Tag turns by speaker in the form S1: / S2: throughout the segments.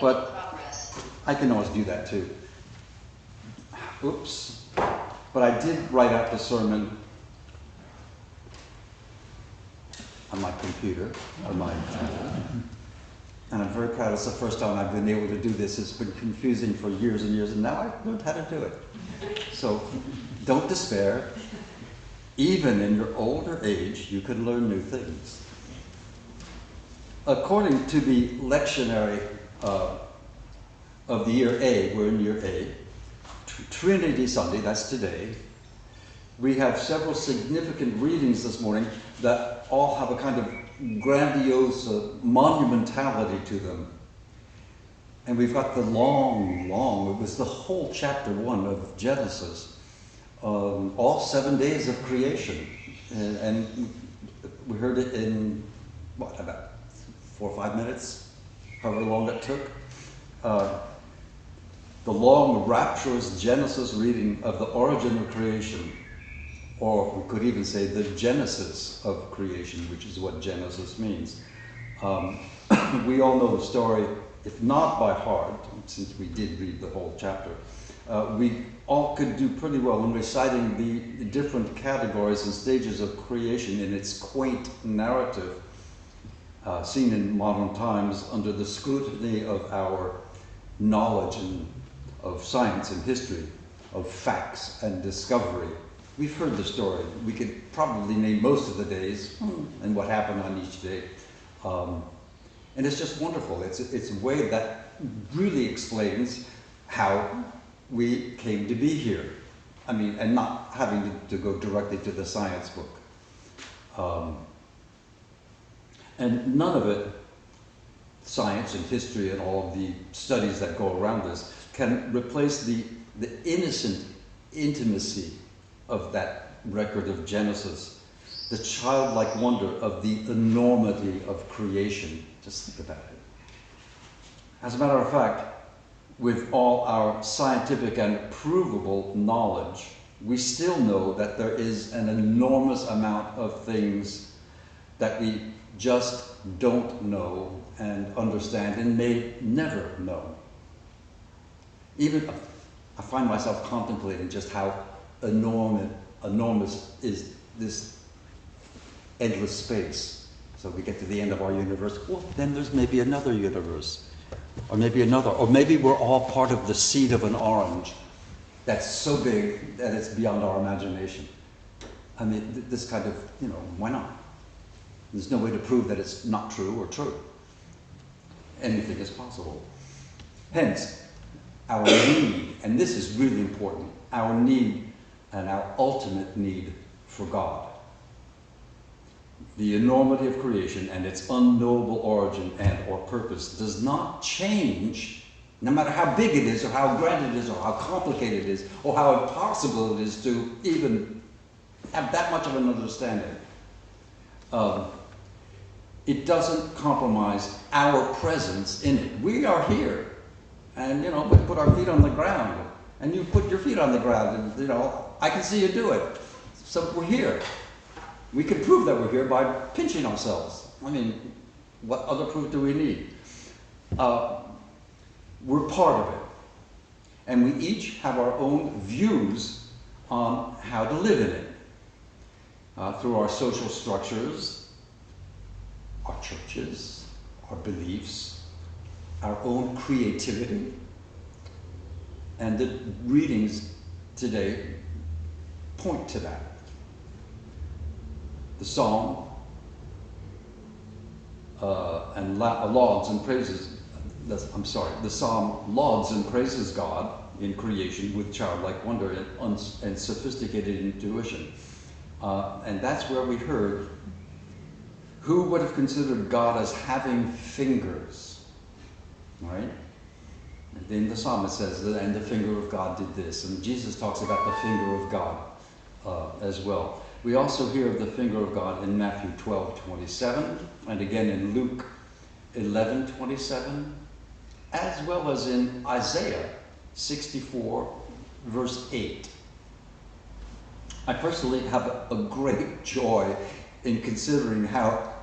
S1: But I can always do that too. Oops. But I did write out the sermon on my computer, on my and I'm very proud. It's the first time I've been able to do this. It's been confusing for years and years, and now I've learned how to do it. So don't despair. Even in your older age, you can learn new things. According to the lectionary of the year A, we're in year A, Trinity Sunday, that's today, we have several significant readings this morning that all have a kind of grandiose monumentality to them. And we've got the long, it was the whole chapter 1 of Genesis, all 7 days of creation. And we heard it in, what, about 4 or 5 minutes, however long it took. The long, rapturous Genesis reading of the origin of creation, or we could even say the genesis of creation, which is what Genesis means. We all know the story, if not by heart, since we did read the whole chapter. We all could do pretty well in reciting the different categories and stages of creation in its quaint narrative, seen in modern times under the scrutiny of our knowledge and of science and history, of facts and discovery. We've heard the story. We could probably name most of the days and what happened on each day. And it's just wonderful. It's a way that really explains how we came to be here. I mean, and not having to go directly to the science book. And none of it, science and history and all of the studies that go around this, can replace the innocent intimacy of that record of Genesis, the childlike wonder of the enormity of creation. Just think about it. As a matter of fact, with all our scientific and provable knowledge, we still know that there is an enormous amount of things that we just don't know and understand and may never know. Even I find myself contemplating just how enormous is this endless space. So we get to the end of our universe. Well, then there's maybe another universe, or maybe another, or maybe we're all part of the seed of an orange that's so big that it's beyond our imagination. I mean, this kind of, why not? There's no way to prove that it's not true or true. Anything is possible. Hence, our need, and this is really important, our need and our ultimate need for God. The enormity of creation and its unknowable origin and or purpose does not change, no matter how big it is or how grand it is or how complicated it is or how impossible it is to even have that much of an understanding. It doesn't compromise our presence in it. We are here. And, we put our feet on the ground. And you put your feet on the ground and, I can see you do it. So we're here. We can prove that we're here by pinching ourselves. I mean, what other proof do we need? We're part of it. And we each have our own views on how to live in it. Through our social structures, our churches, our beliefs, our own creativity. And the readings today point to that. The psalm lauds and praises, the psalm lauds and praises God in creation with childlike wonder and sophisticated intuition. And that's where we heard, who would have considered God as having fingers, right? And in the psalm it says, and the finger of God did this. And Jesus talks about the finger of God as well. We also hear of the finger of God in Matthew 12:27, and again in Luke 11:27, as well as in Isaiah 64, verse 8. I personally have a great joy in considering how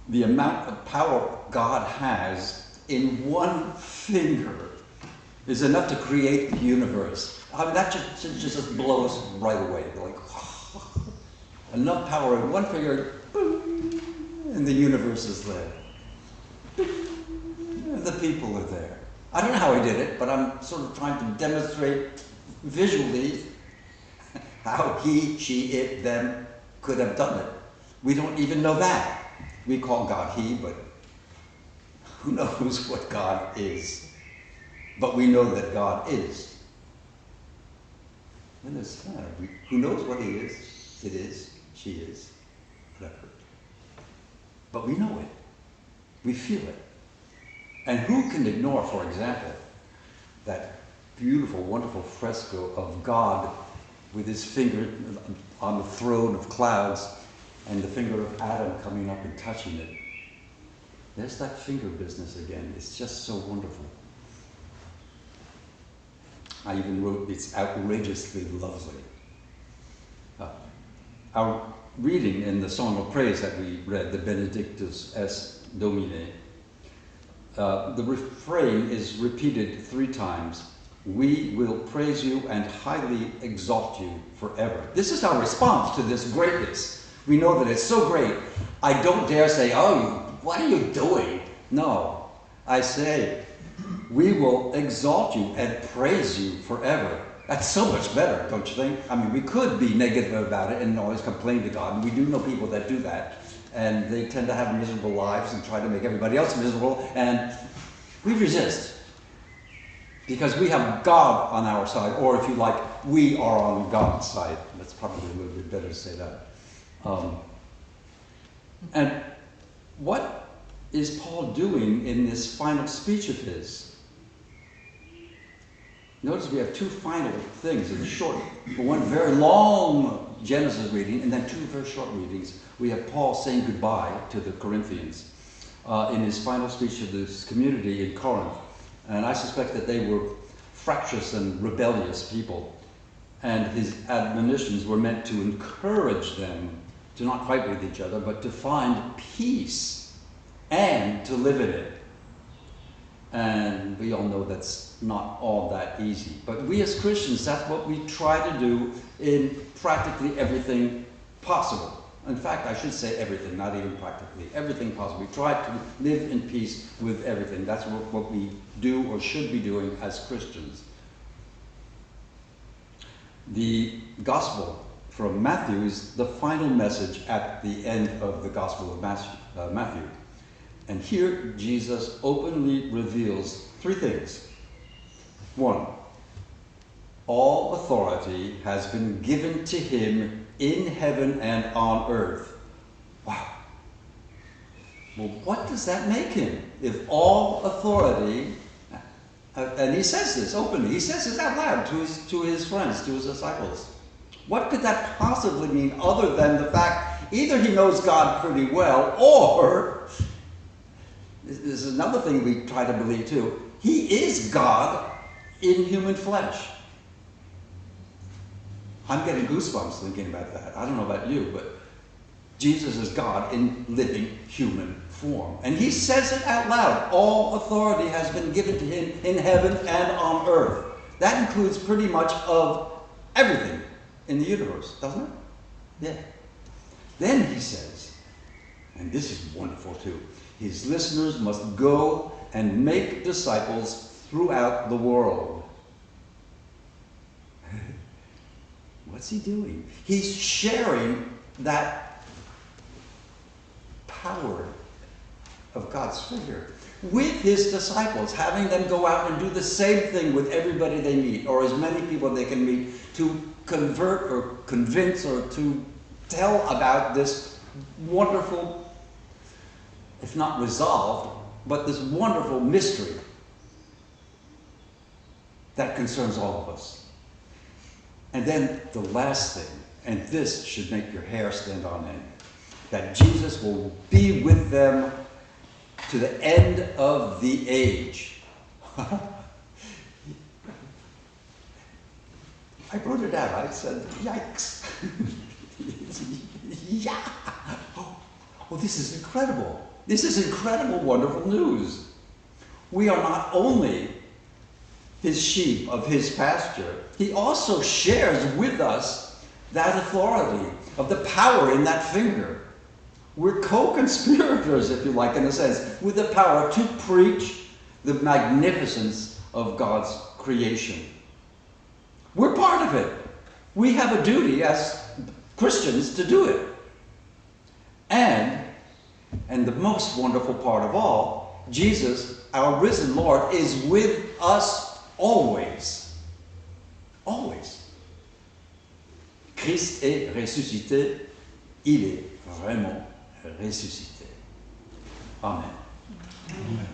S1: the amount of power God has in one finger is enough to create the universe. I mean, that just blows right away. Like, enough power in one finger, boom, and the universe is there. And the people are there. I don't know how he did it, but I'm sort of trying to demonstrate visually how he, she, it, them could have done it. We don't even know that. We call God he, but who knows what God is? But we know that God is. And it's who knows what he is? It is, she is, whatever. But we know it. We feel it. And who can ignore, for example, that beautiful, wonderful fresco of God with his finger on the throne of clouds and the finger of Adam coming up and touching it? There's that finger business again. It's just so wonderful. I even wrote, it's outrageously lovely. Our reading in the Song of Praise that we read, the Benedictus es Domine, the refrain is repeated 3 times. We will praise you and highly exalt you forever. This is our response to this greatness. We know that it's so great. I don't dare say, oh, what are you doing? No, I say, we will exalt you and praise you forever. That's so much better, don't you think? I mean, we could be negative about it and always complain to God. And we do know people that do that. And they tend to have miserable lives and try to make everybody else miserable. And we resist. Because we have God on our side. Or if you like, we are on God's side. That's probably a little bit better to say that. And what is Paul doing in this final speech of his? Notice we have 2 final things in short, one very long Genesis reading and then 2 very short readings. We have Paul saying goodbye to the Corinthians in his final speech to this community in Corinth. And I suspect that they were fractious and rebellious people. And his admonitions were meant to encourage them to not fight with each other, but to find peace and to live in it. And we all know that's not all that easy. But we as Christians, that's what we try to do in practically everything possible. In fact, I should say everything, not even practically. Everything possible. We try to live in peace with everything. That's what we do or should be doing as Christians. The Gospel from Matthew is the final message at the end of the Gospel of Matthew. And here Jesus openly reveals 3 things. 1, all authority has been given to him in heaven and on earth. Wow. Well, what does that make him? If all authority, and he says this openly, he says this out loud to his friends, to his disciples. What could that possibly mean other than the fact either he knows God pretty well, or, this is another thing we try to believe too, he is God in human flesh. I'm getting goosebumps thinking about that. I don't know about you, but Jesus is God in living human form. And he says it out loud. All authority has been given to him in heaven and on earth. That includes pretty much of everything in the universe, doesn't it? Yeah. Then he says, and this is wonderful too, his listeners must go and make disciples throughout the world. What's he doing? He's sharing that power of God's figure with his disciples, having them go out and do the same thing with everybody they meet, or as many people they can meet, to convert or convince or to tell about this wonderful, if not resolved, but this wonderful mystery that concerns all of us. And then the last thing, and this should make your hair stand on end, that Jesus will be with them to the end of the age. I wrote it out. I said, yikes. Yeah. Oh, this is incredible. This is incredible, wonderful news. we are not only his sheep of his pasture, he also shares with us that authority of the power in that finger. We're co-conspirators, if you like, in a sense, with the power to preach the magnificence of God's creation. We're part of it. We have a duty as Christians to do it. And the most wonderful part of all, Jesus, our risen Lord, is with us always. Always. Christ est ressuscité. Il est vraiment ressuscité. Amen.
S2: Amen.